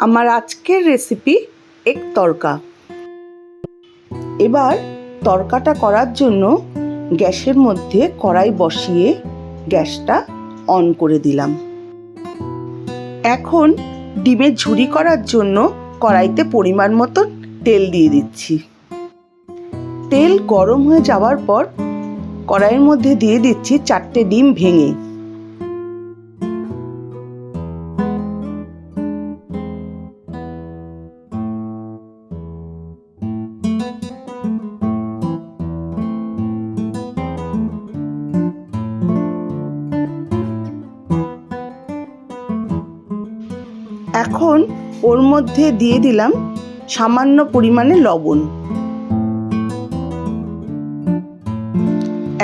আমার আজকের রেসিপি এক তড়কা। এবার তড়কাটা করার জন্য গ্যাসের মধ্যে কড়াই বসিয়ে গ্যাসটা অন করে দিলাম। এখন ডিমের ঝুরি করার জন্য কড়াইতে পরিমাণ মতন তেল দিয়ে দিচ্ছি। তেল গরম হয়ে যাওয়ার পর কড়াইয়ের মধ্যে দিয়ে দিচ্ছি 4টে ডিম ভেঙে। এখন ওর মধ্যে দিয়ে দিলাম সামান্য পরিমাণে লবণ।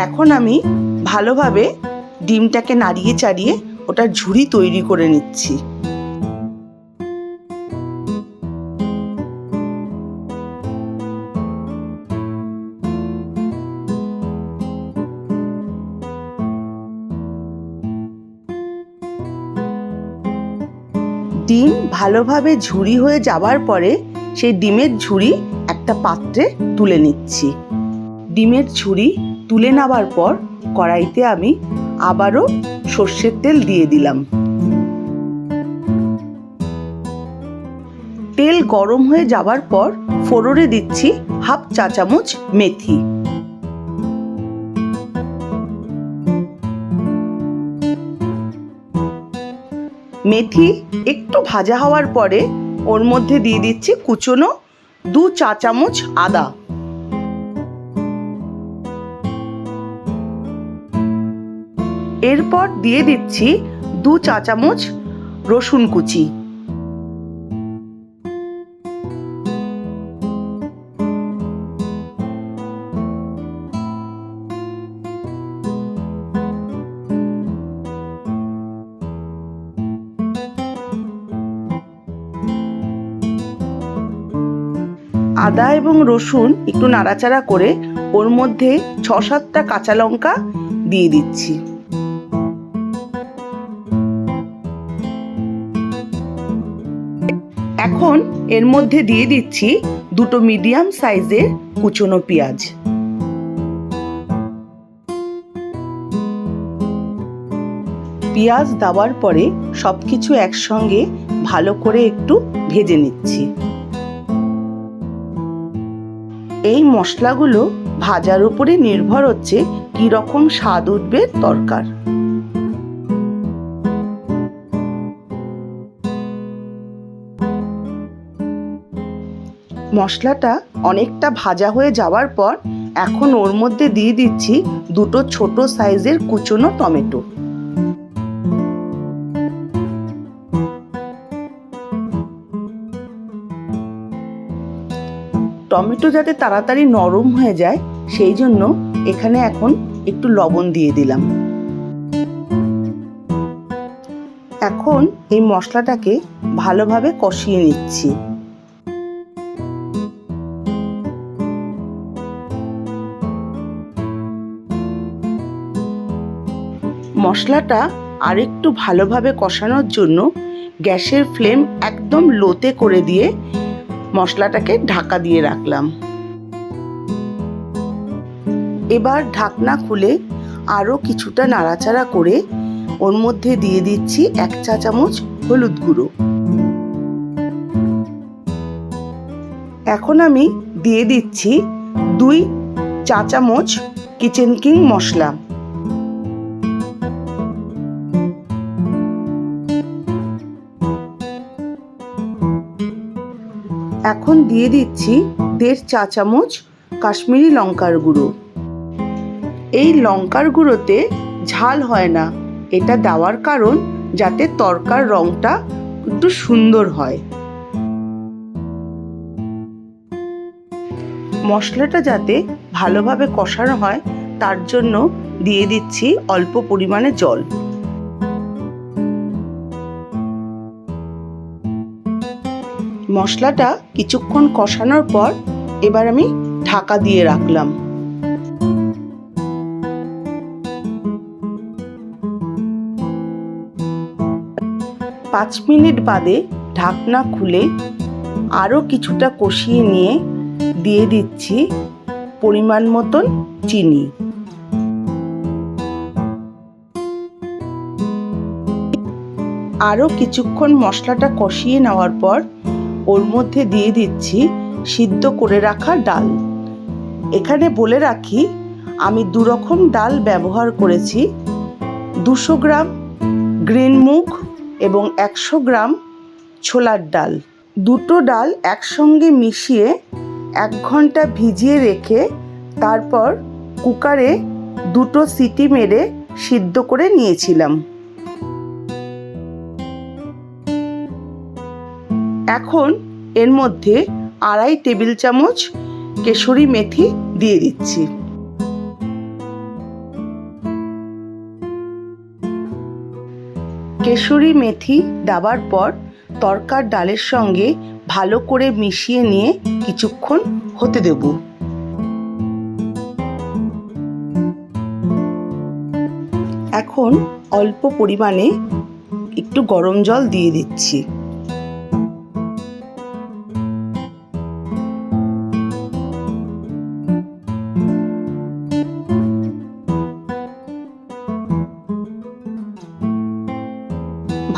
এখন আমি ভালোভাবে ডিমটাকে নাড়িয়ে চাড়িয়ে ওটার ঝুরি তৈরি করে নিচ্ছি। ডিম ভালোভাবে ঝুরি হয়ে যাবার পরে সেই ডিমের ঝুরি একটা পাত্রে তুলে নিচ্ছি। ডিমের ঝুরি তুলে নেওয়ার পর কড়াইতে আমি আবারও সর্ষের তেল দিয়ে দিলাম। তেল গরম হয়ে যাবার পর ফোড়নে দিচ্ছি হাফ চা চামচ মেথি। মেথি একটু ভাজা হওয়ার পরে ওর মধ্যে দিয়ে দিচ্ছি কুচনো 2 চা চামচ আদা। এরপর দিয়ে দিচ্ছি 2 চা চামচ রসুন কুচি। আদা এবং রসুন একটু নাড়াচাড়া করে ওর মধ্যে 6-7টা কাঁচা লঙ্কা দিয়ে দিচ্ছি। এখন এর মধ্যে দিয়ে দিচ্ছি 2টো মিডিয়াম সাইজের কুচনো পেঁয়াজ। পেঁয়াজ দেওয়ার পরে সবকিছু একসঙ্গে ভালো করে একটু ভেজে নিচ্ছি। এই মশলাগুলো ভাজার উপরে নির্ভর হচ্ছে কি রকম স্বাদ উঠবে তরকার। মশলাটা অনেকটা ভাজা হয়ে যাওয়ার পর এখন ওর মধ্যে দিয়ে দিচ্ছি 2টো ছোট সাইজের কুচনো টমেটো। টমেটো যাতে তাড়াতাড়ি নরম হয়ে যায় সেই জন্য এখানে এখন একটু লবণ দিয়ে দিলাম। এখন এই মশলাটাকে ভালোভাবে কষিয়ে নিচ্ছি। মশলাটা আরেকটু ভালোভাবে কষানোর জন্য গ্যাসের ফ্লেম একদম লোতে করে দিয়ে মশলাটাকে ঢাকা দিয়ে রাখলাম। এবার ঢাকনা খুলে আরও কিছুটা নাড়াচাড়া করে ওর মধ্যে দিয়ে দিচ্ছি 1 চা চামচ হলুদ গুঁড়ো। এখন আমি দিয়ে দিচ্ছি 2 চা চামচ কিচেন কিং মশলা। এখন দিয়ে দিচ্ছি 1.5 চা চামচ কাশ্মীরি লঙ্কার গুঁড়ো। এই লঙ্কার গুঁড়োতে ঝাল হয় না, এটা দেওয়ার কারণ যাতে তরকার রংটা একটু সুন্দর হয়। মশলাটা যাতে ভালোভাবে কষানো হয় তার জন্য দিয়ে দিচ্ছি অল্প পরিমাণে জল। মশলাটা কিছুক্ষণ কষানোর পর এবার আমি ঢাকা দিয়ে রাখলাম। 5 মিনিট বাদে ঢাকনা খুলে আরও কিছুটা কষিয়ে নিয়ে দিয়ে দিচ্ছি পরিমাণ মতন চিনি। আরও কিছুক্ষণ মশলাটা কষিয়ে নেওয়ার পর ওর মধ্যে দিয়ে দিচ্ছি সিদ্ধ করে রাখা ডাল। এখানে বলে রাখি, আমি দুরকম ডাল ব্যবহার করেছি। 200 গ্রাম গ্রিন মুগ এবং 100 গ্রাম ছোলার ডাল। দুটো ডাল একসঙ্গে মিশিয়ে 1 ঘন্টা ভিজিয়ে রেখে তারপর কুকারে 2টো সিটি মেরে সিদ্ধ করে নিয়েছিলাম। এখন এর মধ্যে 2.5 টেবিল চামচ কেশরি মেথি দিয়ে দিচ্ছি। কেশরি মেথি দেওয়ার পর তরকার ডালের সঙ্গে ভালো করে মিশিয়ে নিয়ে কিছুক্ষণ হতে দেব। এখন অল্প পরিমাণে একটু গরম জল দিয়ে দিচ্ছি।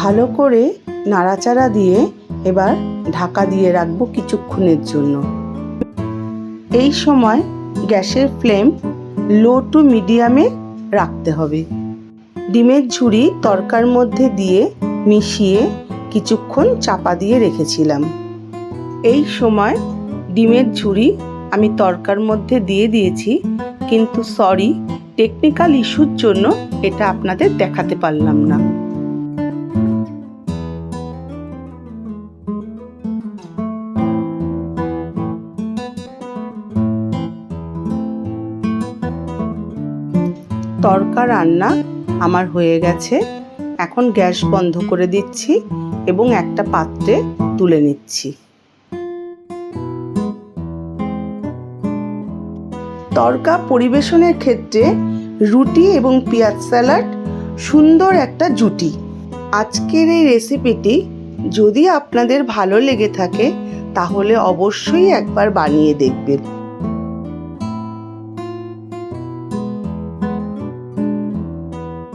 ভালো করে নাড়াচাড়া দিয়ে এবার ঢাকা দিয়ে রাখবো কিছুক্ষণের জন্য। এই সময় গ্যাসের ফ্লেম লো টু মিডিয়ামে রাখতে হবে। ডিমের ঝুড়ি তরকার মধ্যে দিয়ে মিশিয়ে কিছুক্ষণ চাপা দিয়ে রেখেছিলাম। এই সময় ডিমের ঝুড়ি আমি তরকার মধ্যে দিয়ে দিয়েছি, কিন্তু সরি, টেকনিক্যাল ইস্যুর জন্য এটা আপনাদের দেখাতে পারলাম না। তরকা রান্না আমার হয়ে গেছে। এখন গ্যাস বন্ধ করে দিচ্ছি এবং একটা পাত্রে তুলে নিচ্ছি। তরকা পরিবেশনের ক্ষেত্রে রুটি এবং পেঁয়াজ স্যালাড সুন্দর একটা জুটি। আজকের এই রেসিপিটি যদি আপনাদের ভালো লেগে থাকে তাহলে অবশ্যই একবার বানিয়ে দেখবেন।